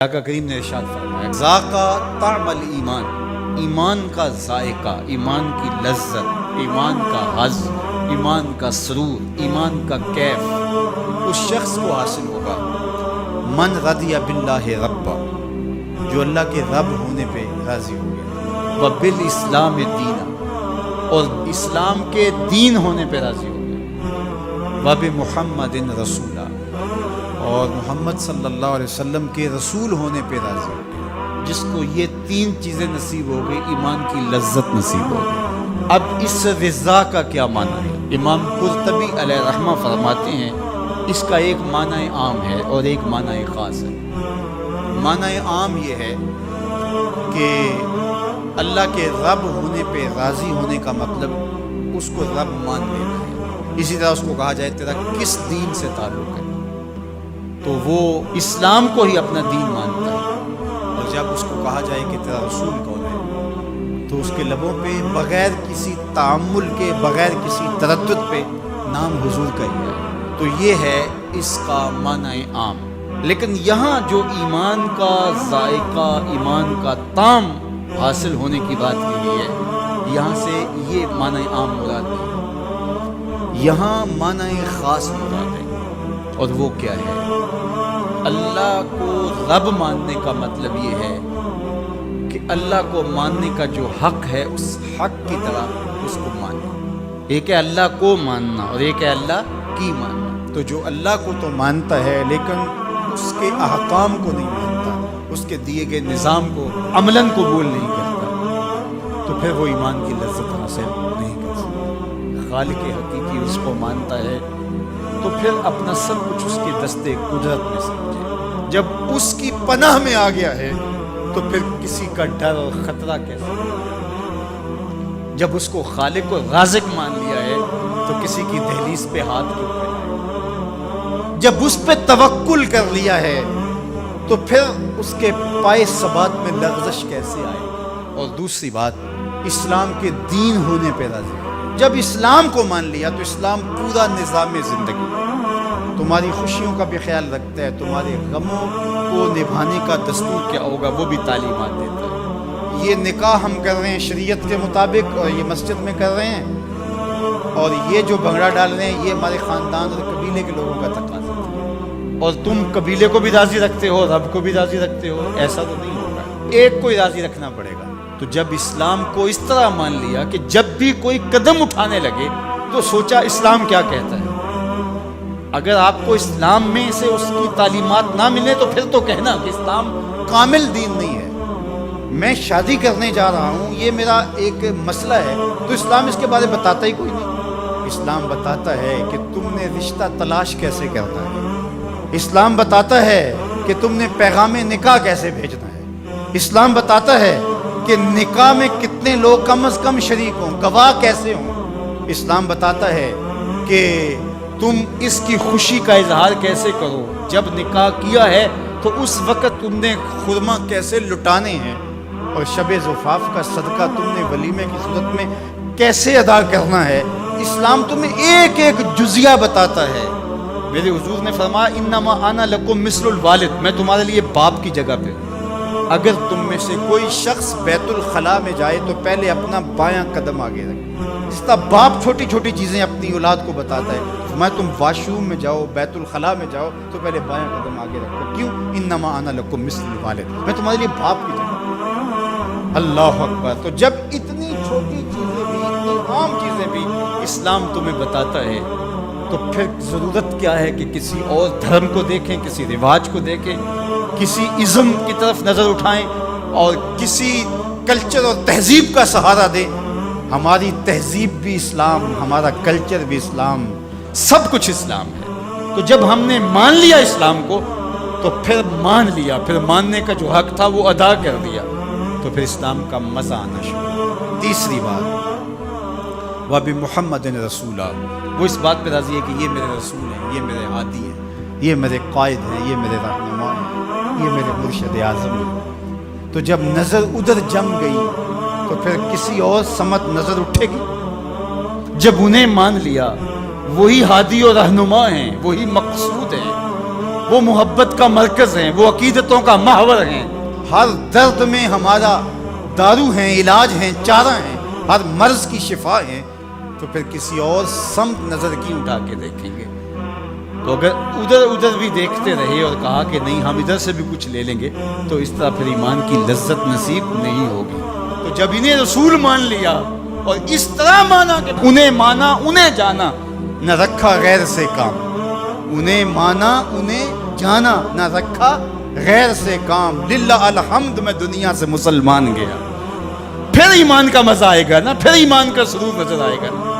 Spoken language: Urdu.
آقا کریم نے ارشاد فرمایا ذاقا طعم الایمان، ایمان کا ذائقہ، ایمان کی لذت، ایمان کا حظ، ایمان کا سرور، ایمان کا کیف اس شخص کو حاصل ہوگا من رضی باللہ ربا، جو اللہ کے رب ہونے پہ راضی ہو گیا، وبالاسلام دینا، اور اسلام کے دین ہونے پہ راضی ہو گیا، وبمحمد رسولہ، اور محمد صلی اللہ علیہ وسلم کے رسول ہونے پہ راضی ہو گیا۔ جس کو یہ تین چیزیں نصیب ہو گئی، ایمان کی لذت نصیب ہو گئی۔ اب اس رضا کا کیا معنی ہے؟ امام قرطبی علیہ رحمہ فرماتے ہیں اس کا ایک معنی عام ہے اور ایک معنی خاص ہے۔ معنی عام یہ ہے کہ اللہ کے رب ہونے پہ راضی ہونے کا مطلب اس کو رب مان لینا ہے۔ اسی طرح اس کو کہا جائے تیرا کس دین سے تعلق ہے، تو وہ اسلام کو ہی اپنا دین مانتا ہے۔ اور جب اس کو کہا جائے کہ تیرا رسول کون ہے، تو اس کے لبوں پہ بغیر کسی تعمل کے، بغیر کسی تردد پہ نام حضور کا ہی ہے۔ تو یہ ہے اس کا معنی عام۔ لیکن یہاں جو ایمان کا ذائقہ، ایمان کا طعم حاصل ہونے کی بات کی گئی ہے، یہاں سے یہ معنی عام مراد نہیں، یہاں معنی خاص مراد ہے۔ اور وہ کیا ہے؟ اللہ کو رب ماننے کا مطلب یہ ہے کہ اللہ کو ماننے کا جو حق ہے اس حق کی طرح اس کو ماننا۔ ایک ہے اللہ کو ماننا اور ایک ہے اللہ کی ماننا۔ تو جو اللہ کو تو مانتا ہے لیکن اس کے احکام کو نہیں مانتا، اس کے دیے گئے نظام کو عملاً قبول نہیں کرتا، تو پھر وہ ایمان کی لذت حاصل نہیں کر سکتا۔ خالق حقیقی اس کو مانتا ہے تو پھر اپنا سب کچھ اس کے دستے قدرت میں سمجھے۔ جب اس کی پناہ میں آ گیا ہے تو پھر کسی کا ڈر اور خطرہ کیسے؟ جب اس کو خالق و رازق مان لیا ہے تو کسی کی دہلیز پہ ہاتھ کیوں پھیلائے؟ جب اس پہ توکل کر لیا ہے تو پھر اس کے پائے ثبات میں لغزش کیسے آئے؟ اور دوسری بات، اسلام کے دین ہونے پہ راضی۔ جب اسلام کو مان لیا تو اسلام پورا نظام زندگی، تمہاری خوشیوں کا بھی خیال رکھتا ہے، تمہارے غموں کو نبھانے کا دستور کیا ہوگا وہ بھی تعلیمات دیتا ہے۔ یہ نکاح ہم کر رہے ہیں شریعت کے مطابق اور یہ مسجد میں کر رہے ہیں، اور یہ جو بھنگڑا ڈال رہے ہیں یہ ہمارے خاندان اور قبیلے کے لوگوں کا تقاضا ہے، اور تم قبیلے کو بھی راضی رکھتے ہو، رب کو بھی راضی رکھتے ہو، ایسا تو نہیں ہوگا، ایک کو ہی راضی رکھنا پڑے گا۔ تو جب اسلام کو اس طرح مان لیا کہ جب بھی کوئی قدم اٹھانے لگے تو سوچا اسلام کیا کہتا ہے۔ اگر آپ کو اسلام میں سے اس کی تعلیمات نہ ملے تو پھر تو کہنا کہ اسلام کامل دین نہیں ہے۔ میں شادی کرنے جا رہا ہوں، یہ میرا ایک مسئلہ ہے، تو اسلام اس کے بارے میں بتاتا ہی کوئی نہیں۔ اسلام بتاتا ہے کہ تم نے رشتہ تلاش کیسے کرنا ہے، اسلام بتاتا ہے کہ تم نے پیغام نکاح کیسے بھیجنا ہے، اسلام بتاتا ہے کہ نکاح میں کتنے لوگ کم از کم شریک ہوں، گواہ کیسے ہوں، اسلام بتاتا ہے کہ تم اس کی خوشی کا اظہار کیسے کرو، جب نکاح کیا ہے تو اس وقت تم نے خرما کیسے لٹانے ہیں، اور شب زفاف کا صدقہ تم نے ولیمے کی صورت میں کیسے ادا کرنا ہے۔ اسلام تمہیں ایک ایک جزیہ بتاتا ہے۔ میرے حضور نے فرمایا انما انا لکم مثل الوالد، میں تمہارے لیے باپ کی جگہ پہ۔ اگر تم میں سے کوئی شخص بیت الخلاء میں جائے تو پہلے اپنا بایاں قدم آگے رکھے۔ اس طرح باپ چھوٹی چھوٹی چیزیں اپنی اولاد کو بتاتا ہے۔ میں تم واش روم میں جاؤ، بیت الخلاء میں جاؤ تو پہلے بایاں قدم آگے رکھو۔ کیوں؟ انما انا لکم مثل الوالد، میں تمہارے لیے باپ کی جگہ۔ اللہ اکبر۔ تو جب اتنی چھوٹی چیزیں بھی، اتنی عام چیزیں بھی اسلام تمہیں بتاتا ہے تو پھر ضرورت کیا ہے کہ کسی اور دھرم کو دیکھیں، کسی رواج کو دیکھیں، کسی ازم کی طرف نظر اٹھائیں اور کسی کلچر اور تہذیب کا سہارا دیں۔ ہماری تہذیب بھی اسلام، ہمارا کلچر بھی اسلام، سب کچھ اسلام ہے۔ تو جب ہم نے مان لیا اسلام کو تو پھر مان لیا، پھر ماننے کا جو حق تھا وہ ادا کر دیا، تو پھر اسلام کا مزہ آنا شروع۔ تیسری بات، وَبِمُحَمَّدٍ رَسُولًا، وہ اس بات پہ راضی ہے کہ یہ میرے رسول ہیں، یہ میرے ہادی ہیں، یہ میرے قائد ہیں، یہ میرے رہنما ہیں، یہ میرے مرشد اعظم ہیں۔ تو جب نظر ادھر جم گئی تو پھر کسی اور سمت نظر اٹھے گی؟ جب انہیں مان لیا، وہی ہادی اور رہنما ہیں، وہی مقصود ہیں، وہ محبت کا مرکز ہیں، وہ عقیدتوں کا محور ہیں، ہر درد میں ہمارا دارو ہیں، علاج ہیں، چارہ ہیں، ہر مرض کی شفا ہیں، تو پھر کسی اور سمت نظر کیوں اٹھا کے دیکھیں گے؟ تو اگر ادھر بھی دیکھتے رہے اور کہا کہ نہیں ہم ادھر سے بھی کچھ لے لیں گے، تو اس طرح پھر ایمان کی لذت نصیب نہیں ہوگی۔ تو جب انہیں رسول مان لیا اور اس طرح مانا کہ انہیں مانا انہیں جانا، نہ رکھا غیر سے کام، انہیں مانا انہیں جانا، نہ رکھا غیر سے کام، للہ الحمد میں دنیا سے مسلمان گیا، پھر ایمان کا مزہ آئے گا نا، پھر ایمان کا سرور نظر آئے گا۔